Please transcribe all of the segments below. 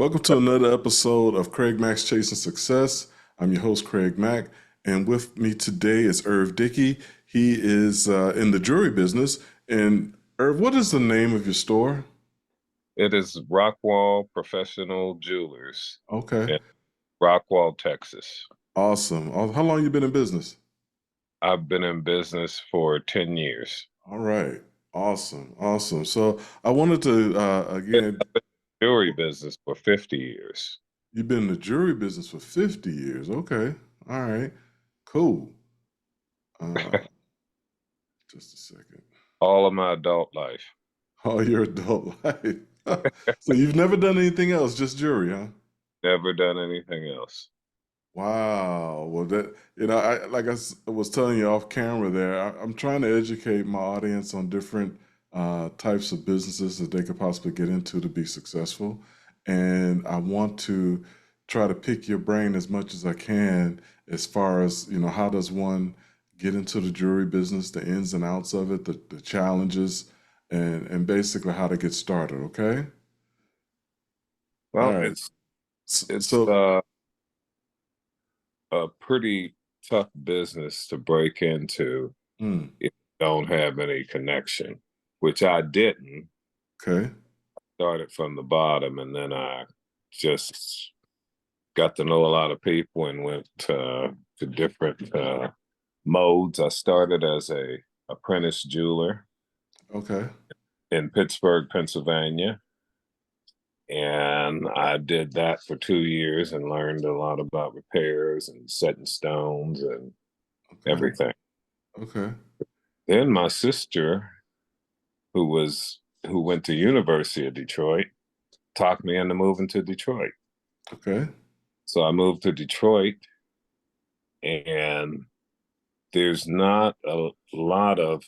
Welcome to another episode of Craig Mack's Chasing Success. I'm your host, Craig Mack, and with me today is Irv Dickey. He is in the jewelry business. And Irv, what is the name of your store? It is Rockwall Professional Jewelers Okay, in Rockwall, Texas. awesome. How long you been in business? I've been in business for 10 years. All right, awesome, awesome. So I wanted to Been again, in the jewelry business for 50 years. you've been in the jewelry business for 50 years. Okay, all right, cool. Uh, just a second. All of my adult life. Oh, your adult life. So you've never done anything else, just jewelry, huh? Never done anything else. Wow. Well, I like was telling you off camera there, I'm trying to educate my audience on different types of businesses that they could possibly get into to be successful. And I want to try to pick your brain as much as I can as far as, how does one get into the jewelry business, the ins and outs of it, the challenges, and basically how to get started, okay? All Well, right. it's So, it's so uh, a pretty tough business to break into hmm, if you don't have any connection, which I didn't. okay. Started from the bottom, and then I just got to know a lot of people and went to different modes. I started as a apprentice jeweler Okay. in Pittsburgh, Pennsylvania, and I did that for 2 years and learned a lot about repairs and setting stones and Okay. everything. Okay. Then my sister, who went to University of Detroit, talked me into moving to Detroit. Okay. So I moved to Detroit, and there's not a lot of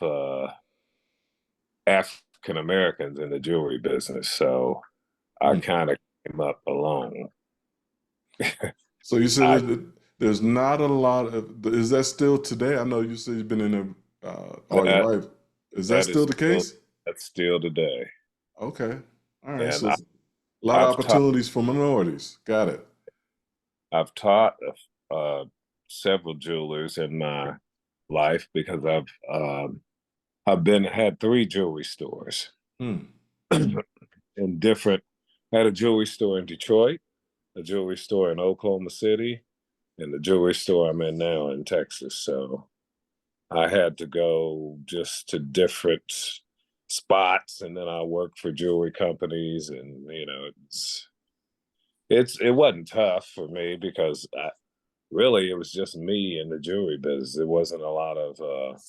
African Americans in the jewelry business, so I Hmm. kind of came up alone. So you said I there's not a lot of, is that still today? I know you said you've been in it all your that life. Is that that still is the still case? that's still today, Okay. All right. and So it's a lot of I've taught opportunities for minorities. Got it. I've taught uh, several jewelers in my life because I've been had three jewelry stores Hmm. in different. I had a jewelry store in Detroit, a jewelry store in Oklahoma City, and the jewelry store I'm in now in Texas. So I had to go just to different spots, and then I worked for jewelry companies, and it wasn't tough for me because really it was just me in the jewelry business. There wasn't a lot of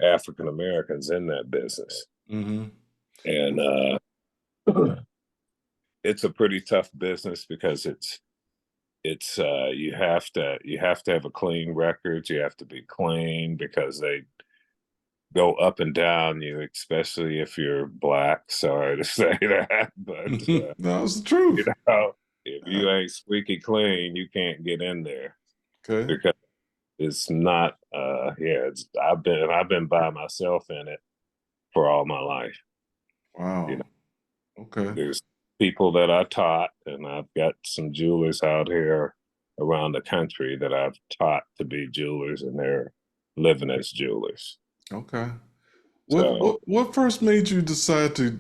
African Americans in that business, Mm-hmm. and it's a pretty tough business because it's you have to have a clean record. You have to be clean because they go up and down you, especially if you're black. Sorry to say that, but No, it's the you truth. know, if Uh, you ain't squeaky clean, you can't get in there okay. because it's not. Yeah, I've been by myself in it for all my life. You know, Wow. Okay. there's people that I taught, and I've got some jewelers out here around the country that I've taught to be jewelers, and they're living as jewelers. Okay. What So, what what first made you decide to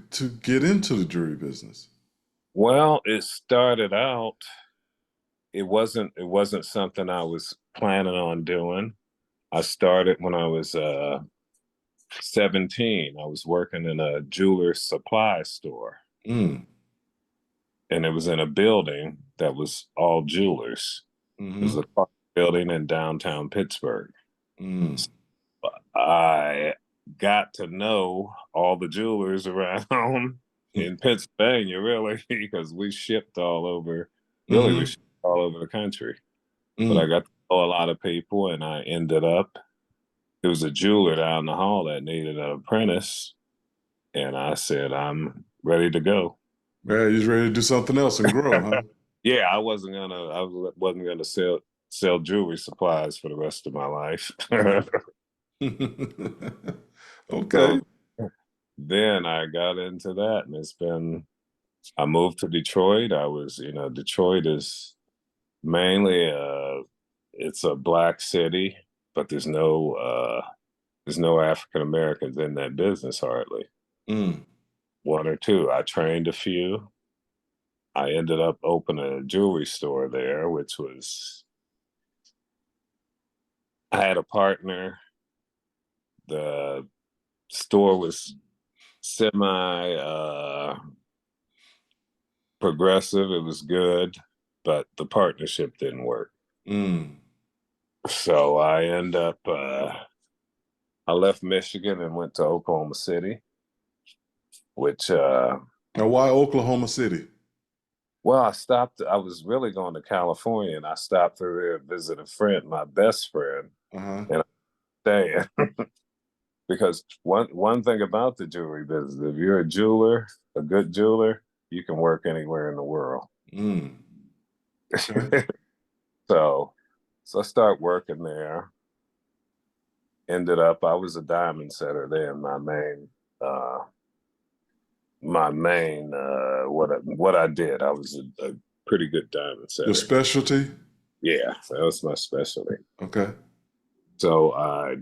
get into the jewelry business? well, it started out. It wasn't something I was planning on doing. I started when I was 17. I was working in a jeweler supply store, Mm. and it was in a building that was all jewelers. It was Mm-hmm. a building in downtown Pittsburgh. Mm. I got to know all the jewelers around in Pennsylvania, really, because we shipped all over. Really, we Mm-hmm. shipped all over the country. But I Mm. got to know a lot of people, and I ended up. There was a jeweler down the hall that needed an apprentice, and I said, "I'm ready to go." Yeah, you're ready to do something else and grow, huh? Yeah, I wasn't gonna sell jewelry supplies for the rest of my life. Okay. So then I got into that, and it's been I moved to Detroit. Detroit is mainly it's a black city, but there's no African Americans in that business hardly. Mm. One or two. I trained a few. I ended up opening a jewelry store there, which was I had a partner. The store was semi progressive. It was good, but the partnership didn't work. Mm. So I left Michigan and went to Oklahoma City, which Now, why Oklahoma City? well, I was really going to California and I stopped through there to visit a friend, my best friend, Uh-huh. and I stayed. Because one thing about the jewelry business, if you're a jeweler, a good jeweler, you can work anywhere in the world. Mm. Okay. so so I start working there. Ended up I was a diamond setter then. Uh what I did, I was a pretty good diamond Your setter. specialty? Yeah, that was my specialty. Okay. So I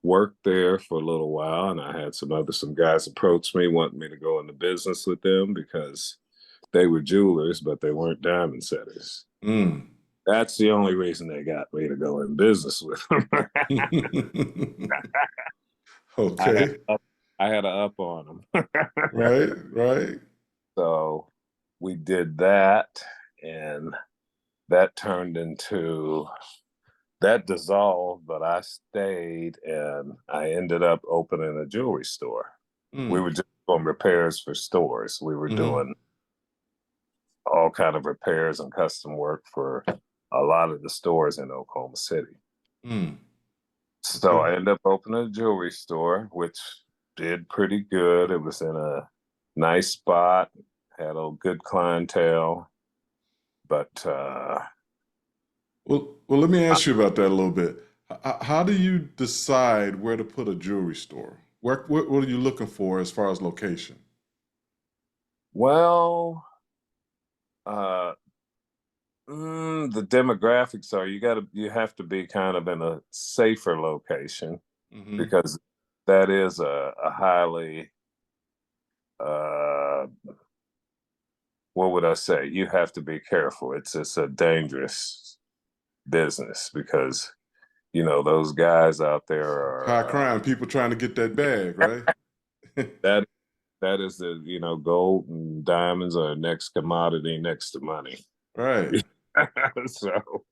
worked there for a little while, and I had some guys approach me wanting me to go into business with them because they were jewelers, but they weren't diamond setters. Mm. That's the only reason they got me to go in business with them. I had Okay. I had a up on them. Right, right. So we did that, and that turned into that dissolved, but I stayed and I ended up opening a jewelry store. We Mm. were just doing repairs for stores. We were Mm-hmm. doing all kind of repairs and custom work for a lot of the stores in Oklahoma City. Mm. So Okay. I ended up opening a jewelry store, which did pretty good. It was in a nice spot, had a good clientele, but Well, let me ask you about that a little bit. How do you decide where to put a jewelry store? What are you looking for as far as location? well, uh, the demographics are you have to be kind of in a safer location Mm-hmm. because that is a highly uh, what would I say? You have to be careful. It's a dangerous business because those guys out there High are crime, people trying to get that bag, right? that that is the gold and diamonds are next commodity next to money. Right. so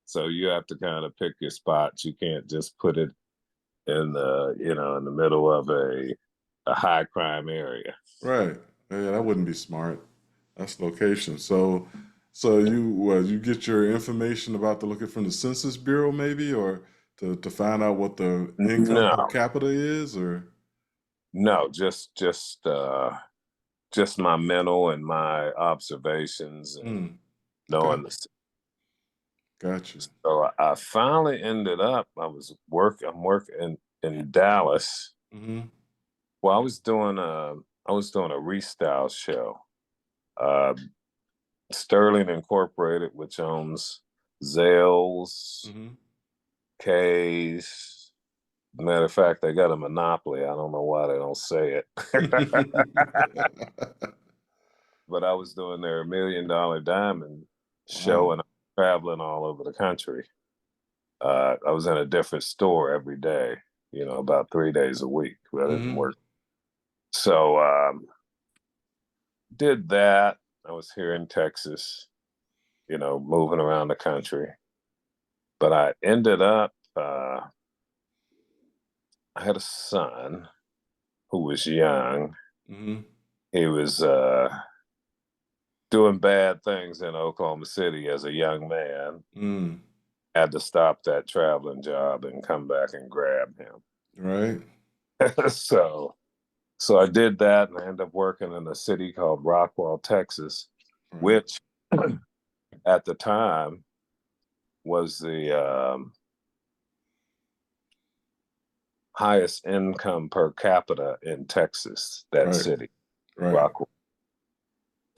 so you have to kind of pick your spots. You can't just put it in the middle of a high crime area. Right. Yeah, that wouldn't be smart. That's location. So you get your information about the looking from the Census Bureau maybe, or to find out what the income per No, capita is, or no, just my mental and my observations and mm, okay, knowing the. gotcha. So I finally ended up. I'm working in Dallas. Mm-hmm. Well, I was doing a restyle show. Uh, Sterling Incorporated, which owns Zales, Mm-hmm. K's. Matter of fact, they got a monopoly. I don't know why they don't say it. But I was doing their $1 million diamond show Wow. and I'm traveling all over the country. I was in a different store every day, about 3 days a week. But I didn't Mm-hmm. work. So did that. I was here in Texas, moving around the country. But I ended up, I had a son who was young. Mm-hmm. He was doing bad things in Oklahoma City as a young man. Mm. Had to stop that traveling job and come back and grab him. Right. so so I did that and I ended up working in a city called Rockwall, Texas, Right. which at the time was the highest income per capita in Texas, that Right. city, Right. Rockwall.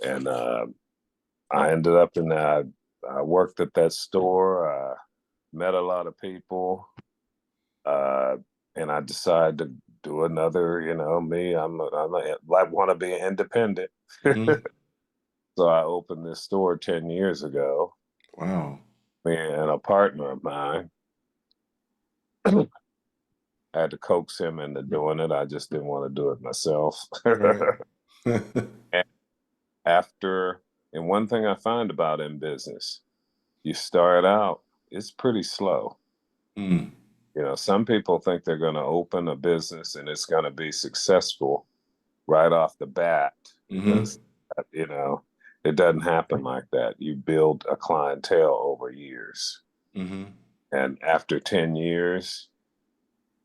And I ended up in that. I worked at that store, met a lot of people, uh, and I decided to do another. You know, me, I want to be independent. Hmm. So I opened this store 10 years ago. Wow. Me and a partner of mine, I had to coax him into doing it. I just didn't want to do it myself. Right. And after, and one thing I find about in business, you start out, it's pretty slow. Mm. You know, some people think they're going to open a business and it's going to be successful right off the bat Hmm. because, you know, it doesn't happen like that. You build a clientele over years. Hmm. And after 10 years,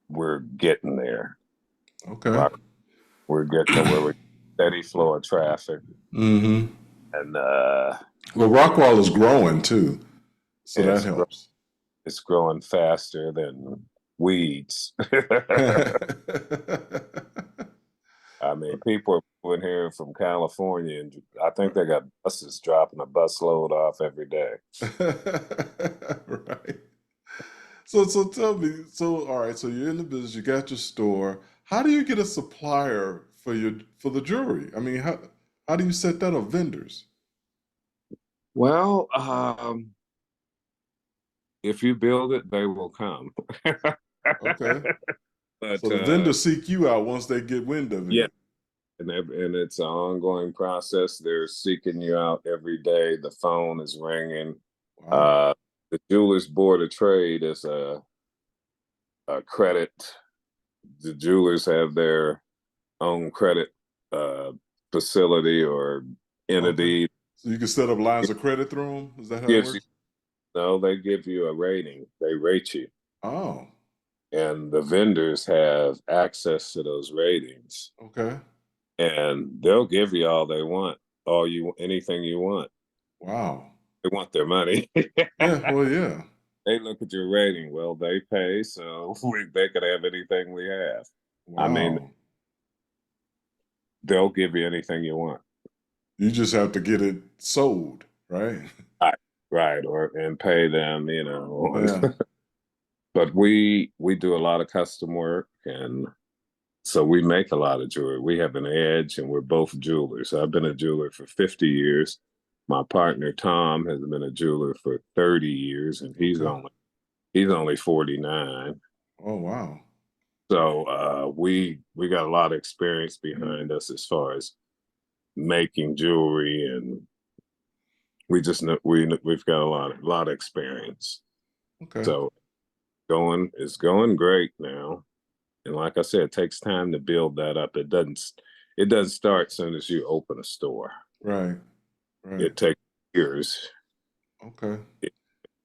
we're getting there. Okay. Right? We're getting to where we're steady flow of traffic. Hmm. And Well, Rockwall is growing too, so that it's, helps. it's growing faster than weeds. I mean, people are moving here from California, and I think they got buses dropping a busload off every day. Right. So tell me, so all right, so you're in the business, you got your store. How do you get a supplier for the jewelry? I mean, how do you set that up, vendors? Well, if you build it, they will come. Okay. So But the vendors seek you out once they get wind of yeah, it. and it's an ongoing process. They're seeking you out every day. The phone is ringing. Wow. Uh, the Jewelers Board of Trade is a credit. The jewelers have their own credit uh, facility or Okay. entity. So you can set up lines It of credit through them? Is that how it gives you works? no, they give you a rating. They rate you, Oh, and the vendors have access to those ratings, okay. and they'll give you all they want, all you anything you want. Wow. They want their money. Yeah, well, yeah. They look at your rating. Well, they pay, so they could have anything we have. I mean, Wow. they'll give you anything you want. You just have to get it sold, right? Right, right, or and pay them, you know. Yeah. But we do a lot of custom work, and so we make a lot of jewelry. We have an edge, and we're both jewelers. I've been a jeweler for 50 years. My partner Tom has been a jeweler for 30 years, and Okay. he's only 49. Oh, wow. So we got a lot of experience behind us as far as making jewelry, and we just know we've got a lot of experience. Okay. So it's going great now. And like I said, it takes time to build that up. It doesn't start as soon as you open a store. Right. Right. It takes years, Okay. So let-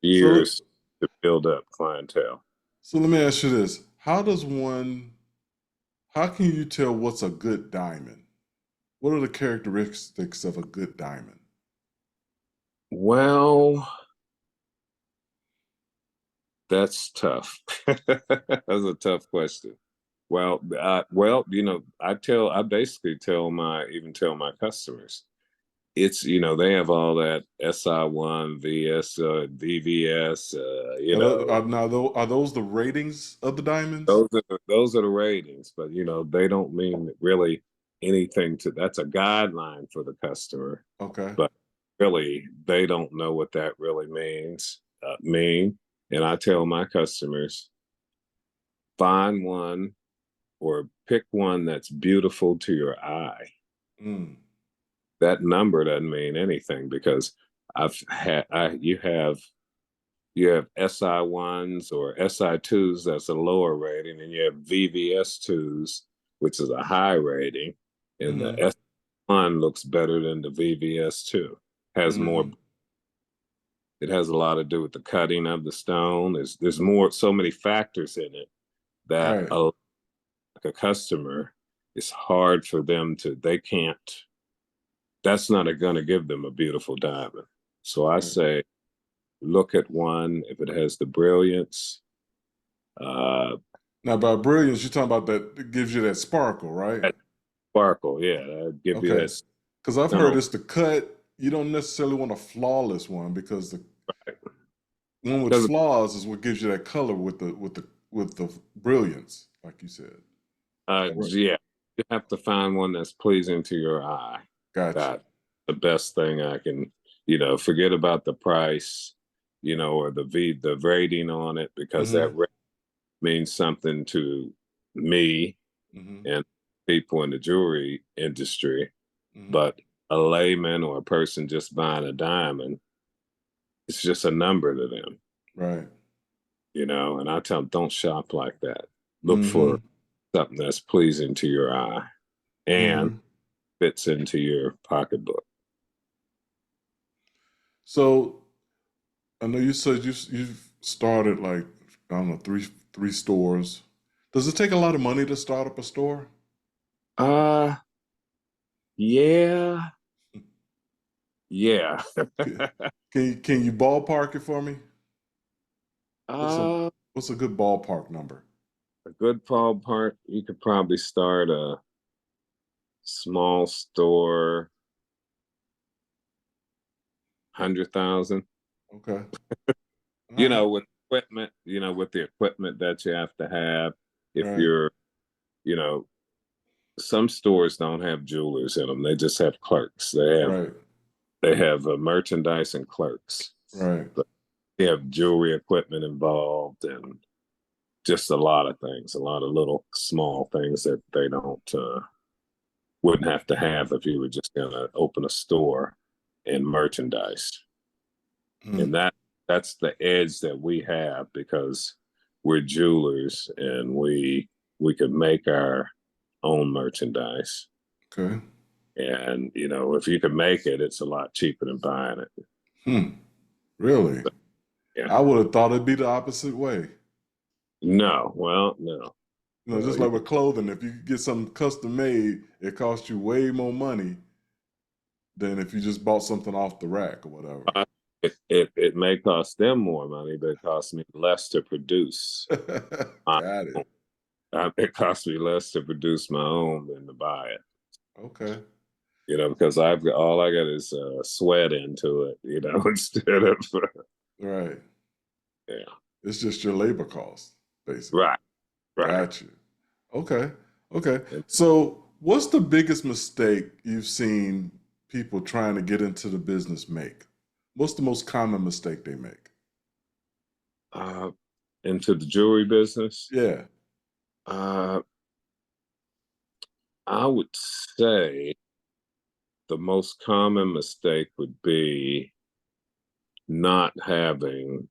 years to build up clientele. so let me ask you this. How can you tell what's a good diamond? What are the characteristics of a good diamond? Well, that's tough. That's a tough question. Well, I basically even tell my customers, it's, they have all that SI1, VS, VVS, Are those the ratings of the diamonds? those are the ratings, but they don't mean really anything that's a guideline for the customer, Okay. but really they don't know what that really mean. And I tell my customers, find one or pick one that's beautiful to your eye. Mm. That number doesn't mean anything because I've had I you have SI1s or SI2s, that's a lower rating, and you have VVS2s, which is a high rating, and the Mm-hmm. S1 looks better than the VVS2. Has more. Mm-hmm. It has a lot to do with the cutting of the stone. There's so many factors in it that Right. like a customer, it's hard for them to. They can't. That's not going to give them a beautiful diamond. So I Right. say, look at one if it has the brilliance. Uh, Now, by brilliance, you're talking about that it gives you that sparkle, right? that sparkle, yeah, that give you Okay. that. Because I've heard No, it's the cut. You don't necessarily want a flawless one because the one with because flaws is what gives you that color with the brilliance, like you said. Is that right? yeah, you have to find one that's pleasing to your eye. Gotcha. That the best thing I can, forget about the price, or the rating on it because Mm-hmm. means something to me Mm-hmm. and people in the jewelry industry. Mm-hmm. But a layman or a person just buying a diamond, it's just a number to them, Right. and I tell them, don't shop like that. Look Mm-hmm. for something that's pleasing to your eye and Mm-hmm. fits into your pocketbook. So I know you said you've started like I don't know three stores. Does it take a lot of money to start up a store? Uh, yeah, yeah. Can can you ballpark it for me? What's a uh, what's a good ballpark number? a good ballpark, you could probably start a small store, 100,000. Okay. All right. With equipment, with the equipment that you have to have. If Right. you're, you know, some stores don't have jewelers in them; they just have clerks. Right. They have merchandise and clerks. Right. But they have jewelry equipment involved and just a lot of things, a lot of little small things that they don't wouldn't have to have if you were just gonna open a store and merchandise. Hmm. And that's the edge that we have because we're jewelers and we could make our own merchandise. Okay. And if you can make it, it's a lot cheaper than buying it. Hmm. Really? So, yeah. I would have thought it'd be the opposite way. No, well, no. You know, just You like can, with clothing, if you could get something custom made, it costs you way more money than if you just bought something off the rack or whatever. it may cost them more money, but it costs me less to produce. My Got own. it. It costs me less to produce my own than to buy it. Okay. Because all I got is sweat into it, instead of Right. yeah, It's just your labor cost, basically. right, right. Got you. Okay. Okay. And, So, what's the biggest mistake you've seen people trying to get into the business make? What's the most common mistake they make? uh, into the jewelry business, Yeah. uh, I would say the most common mistake would be not having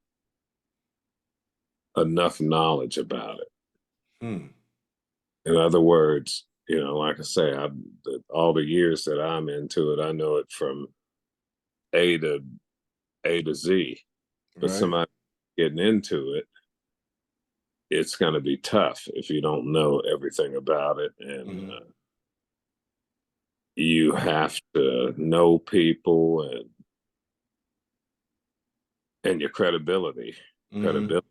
enough knowledge about it. Hmm. In other words, like I say, all the years that I'm into it, I know it from A to Z. But Right. somebody getting into it, it's going to be tough if you don't know everything about it, and Hmm. you have to know people and your credibility. Hmm. Credibility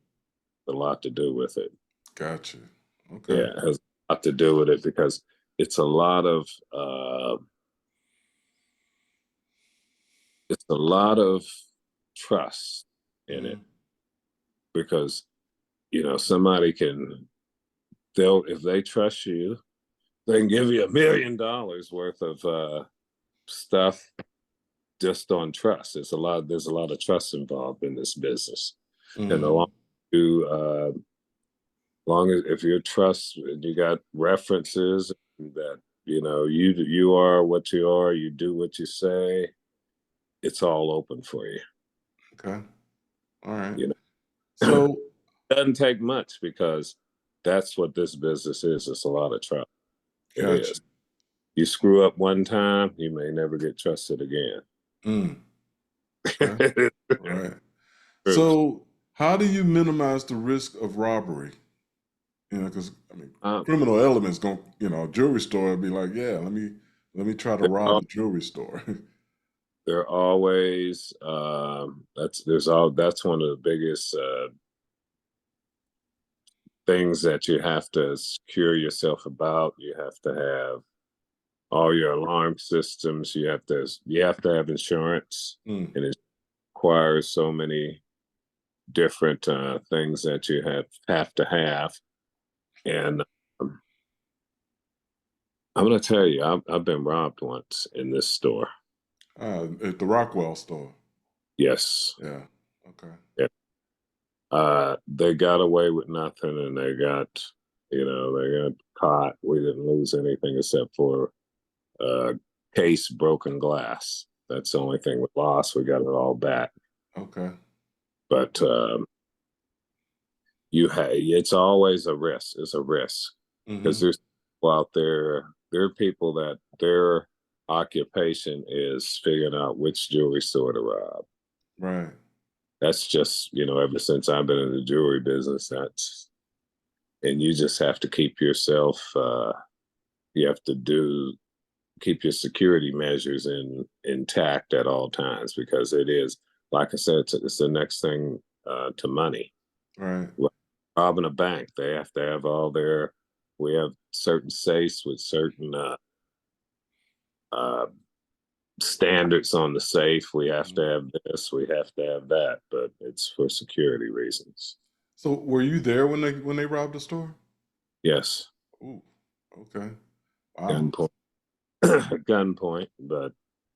has a lot to do with it. Gotcha. Okay. Yeah, it has a lot to do with it because it's a lot of uh, it's a lot of trust in it Hmm. because somebody they'll if they trust you, they can give you $1 million worth of stuff just on trust. There's a lot of trust involved in this business. And the Hmm. long you long as if you trust and you got references that you are what you are, you do what you say, it's all open for you. Okay. All right. You know, So, doesn't take much because that's what this business is. It's a lot of trust. It gotcha. is. You screw up one time, you may never get trusted again. Mm. Okay. All right. True. So, how do you minimize the risk of robbery? You know, because I mean, Um, criminal elements going, a jewelry store would be like, yeah, let me try to they're, rob al- a jewelry store. they're always that's one of the biggest things that you have to secure yourself about. You have to have all your alarm systems. You have to have insurance, Mm, and it requires so many different things that you have to have. And um, I'm going to tell you, I've been robbed once in this store. at the Rockwell store. Yes. Yeah. Okay. Yeah. They got away with nothing, and they got caught. We didn't lose anything except for case broken glass. That's the only thing we lost. We got it all back. Okay. But it's always a risk. It's a risk because Mm-hmm. there's people out there. There are people that their occupation is figuring out which jewelry store to rob. Right. That's just ever since I've been in the jewelry business. And you just have to keep yourself. You have to keep your security measures intact at all times because it is, like I said, it's the next thing to money. Right. Robbing a bank, they have to have we have certain safes with certain uh, standards on the safe. We have to Mhm. have this, we have to have that, but it's for security reasons. So were you there when they robbed the store? Yes, Ooh. Okay. Wow. gunpoint, gunpoint, but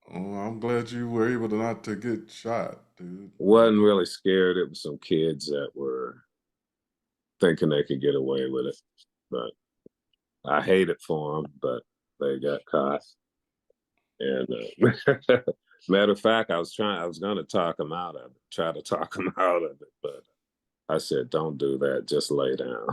Oh, I'm glad you were able to not to get shot, dude. wasn't really scared. It was some kids that were thinking they could get away with it, but I hate it for them, but they got caught. And matter of fact, I was going to talk them out of it, try to talk them out of it, but I said, "Don't do that. Just lay down."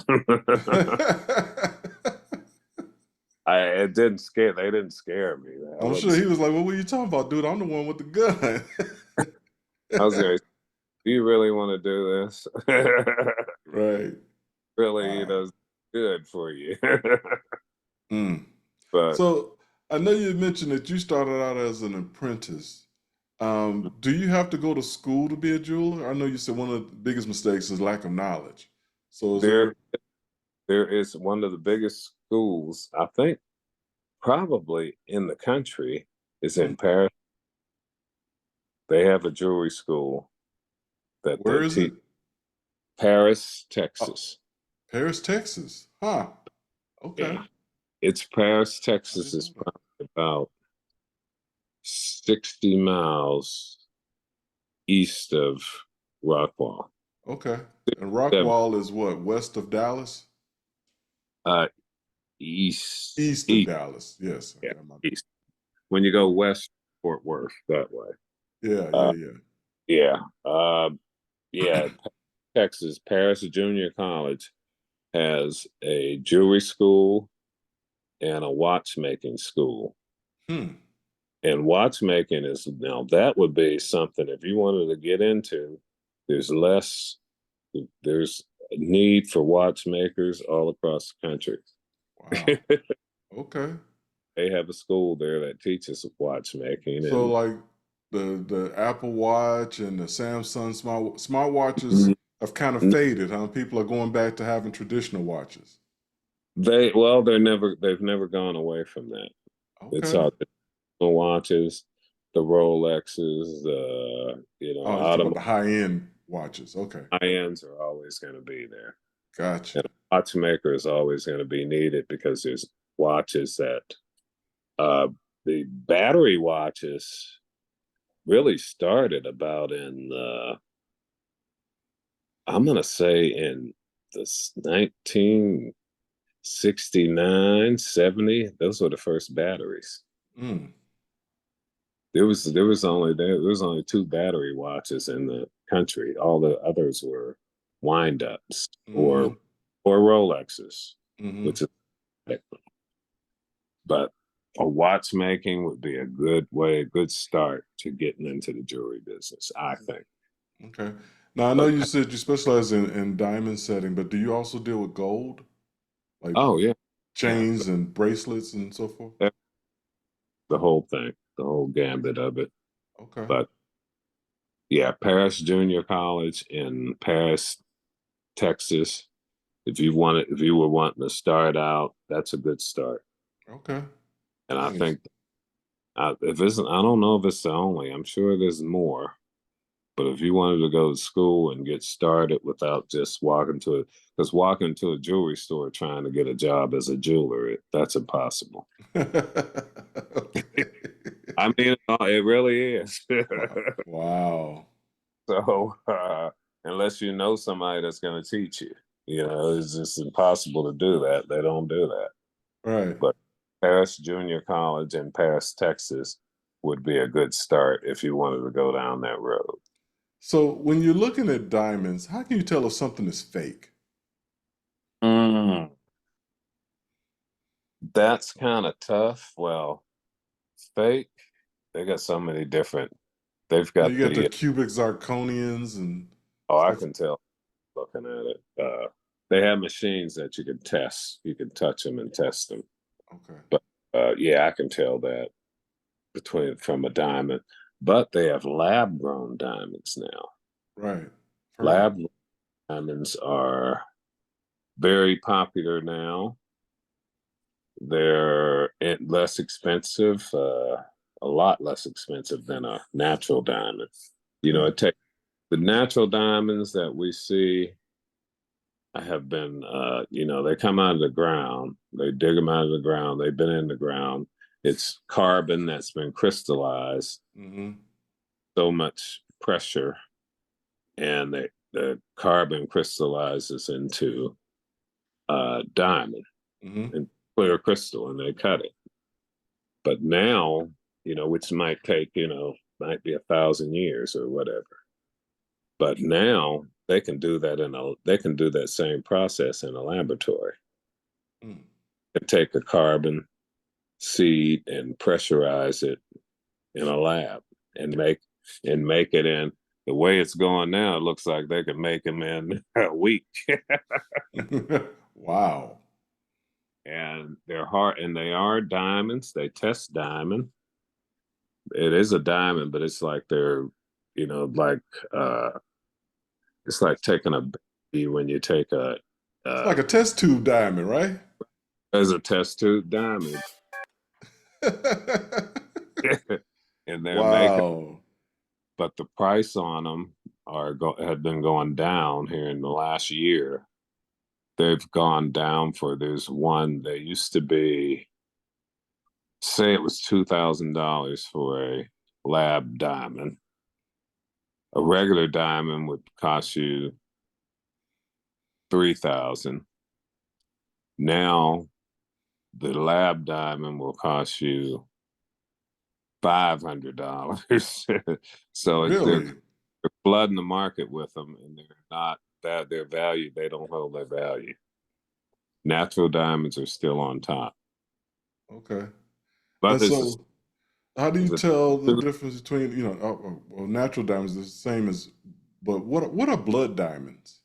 It didn't scare. They didn't scare me. I I'm wasn't. sure he was like, "What were you talking about, dude? I'm the one with the gun." I was going. Do you really want to do this? Right. Really, Wow. good for you. Mm. But So I know you mentioned that you started out as an apprentice. Do you have to go to school to be a jeweler? I know you said one of the biggest mistakes is lack of knowledge. So is there, there? there is one of the biggest schools, I think, probably in the country, is Mm, in Paris. They have a jewelry school that where they is it? teach. Paris, Oh, Texas. Paris, Texas. Huh. Okay. Yeah, it's Paris, I Texas. didn't Is know that. probably about 60 miles east of Rockwall. Okay. And Seven, Rockwall is what? West of Dallas? uh, east, East of east, Dallas. Yes. yeah, Okay. east. When you go west, Fort Worth that way. Yeah, yeah, Uh, yeah. yeah, yeah. Texas, Paris Junior College has a jewelry school and a watchmaking school. Hmm. And watchmaking is now that would be something if you wanted to get into. There's less. There's a need for watchmakers all across the country. Wow. Okay. They have a school there that teaches watchmaking, So and like the Apple Watch and the Samsung smartwatches have kind of faded, huh? People are going back to having traditional watches. they've never gone away from that. It's Okay. all the watches, the Rolexes, the Oh, you talk about automotive the high-end watches. Okay. ends are always going to be there. Gotcha. And a watchmaker is always going to be needed because there's watches that uh, the battery watches really started about in I'm going to say in the 1969, 70. Those were the first batteries. Mm. There was only two battery watches in the country. All the others were wind ups Mm-hmm. or Rolexes, Mm-hmm. which is, but a watchmaking would be a good start to getting into the jewelry business, I think. Okay. Now I know But you said you specialize in diamond setting, but do you also deal with gold, like oh yeah, yeah, chains and bracelets and so forth? the the whole thing, the whole gambit of it. Okay. But yeah, Paris Junior College in Paris, Texas. If you were wanting to start out, that's a good start. Okay. And I Nice. think if it's, I don't know if it's the only. I'm sure there's more. But if you wanted to go to school and get started without just because walking to a jewelry store trying to get a job as a jeweler, that's impossible. Okay. I mean, it really is. Wow. So, unless you know somebody that's going to teach you, it's just impossible to do that. They don't do that. Right. But Paris Junior College in Paris, Texas would be a good start if you wanted to go down that road. So when you're looking at diamonds, how can you tell if something is fake? Mm, that's kind of tough. Well, fake, they got so many different. They've Now got you got the the, cubic zirconians and oh, I stuff. can tell looking at it. They have machines that you can test. You can touch them and test them. Okay. But yeah, I can tell that from a diamond. But they have lab grown diamonds now. Right. Heard of Lab diamonds are very popular now. They're less expensive, a lot less expensive than a natural diamond. it. It takes the natural diamonds that we see. I have been, they come out of the ground. They dig them out of the ground. They've been in the ground. It's carbon that's been crystallized. Mm-hmm. So much pressure, and the carbon crystallizes into diamond Mm-hmm. and clear crystal, and they cut it. But now, which might take, might be 1,000 years or whatever. But now they can do that same process in a laboratory. Mm. They take a carbon seed and pressurize it in a lab and make it in the way it's going now. It looks like they could make them in a week. Wow. And they're hard, and they are diamonds. They test diamond. It is a diamond, but it's like like uh it's like taking a baby when you take It's uh like a test tube diamond, right? as a test tube diamond. And they're making, Wow. but the price on them had been going down here in the last year. They've gone down for there's one, they used to be, say it was $2,000 for a lab diamond. A regular diamond would cost you 3,000. Now the lab diamond will cost you $500. So they're Really? flooding the market with them, and they're not that their value. They don't hold their value. Natural diamonds are still on top, Okay. but And so how do you there's tell the a difference between, well, natural diamonds is the same as, but what are blood diamonds?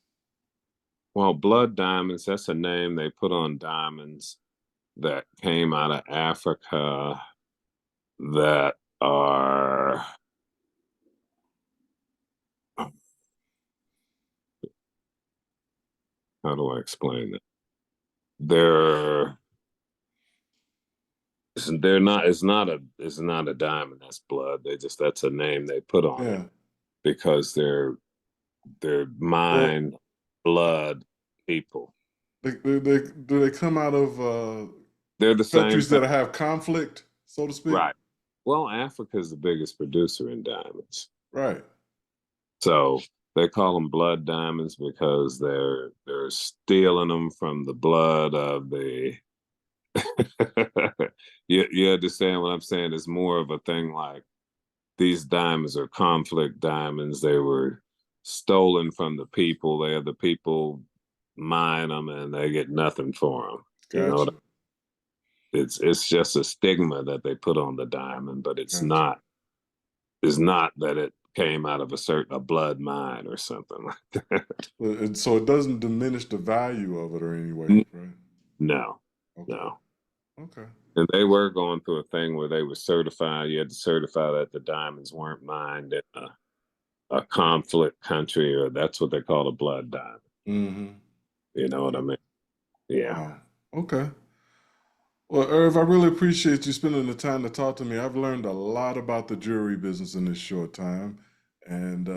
well, blood diamonds. That's a name they put on diamonds that came out of Africa that are, how do I explain it? They're it's not a diamond that's blood. That's a name they put on it Yeah. because they're Well, mind blood people. do they come out of They're the same countries thing. that have conflict, so to speak? Right. Well, Africa is the biggest producer in diamonds. Right. So they call them blood diamonds because they're stealing them from the blood of the you understand what I'm saying? It's more of a thing like these diamonds are conflict diamonds. They were stolen from the people. They have the people mine them and they get nothing for them. You know what? Gotcha. It's just a stigma that they put on the diamond, but it's Gotcha. not. It's not that it came out of a blood mine or something like that. And so it doesn't diminish the value of it or any way, N- right? No, Okay. no. Okay. And they were going through a thing where they were certified. You had to certify that the diamonds weren't mined in a conflict country, or that's what they call a blood diamond. Mm-hmm. You know what I mean? Yeah. Wow. Okay. Well, Irv, I really appreciate you spending the time to talk to me. I've learned a lot about the jewelry business in this short time, and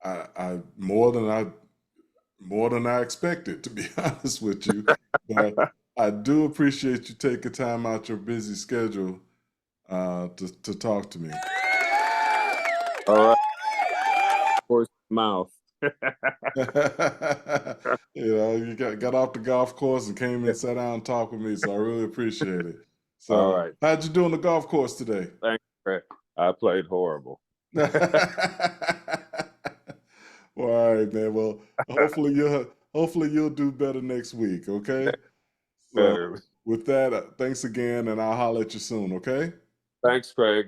I more than I expected, to be honest with you. But I do appreciate you taking time out your busy schedule to talk to me. All right, horse mouth. You got off the golf course and came and sat down and talked with me, so I really appreciate it. All So, right. how'd you do on the golf course today? Thanks, Fred. I played horrible. Well, all right, man. Well, hopefully you'll do better next week. Okay. So, Better. with that, thanks again, and I'll holler at you soon. Okay. Thanks, Craig.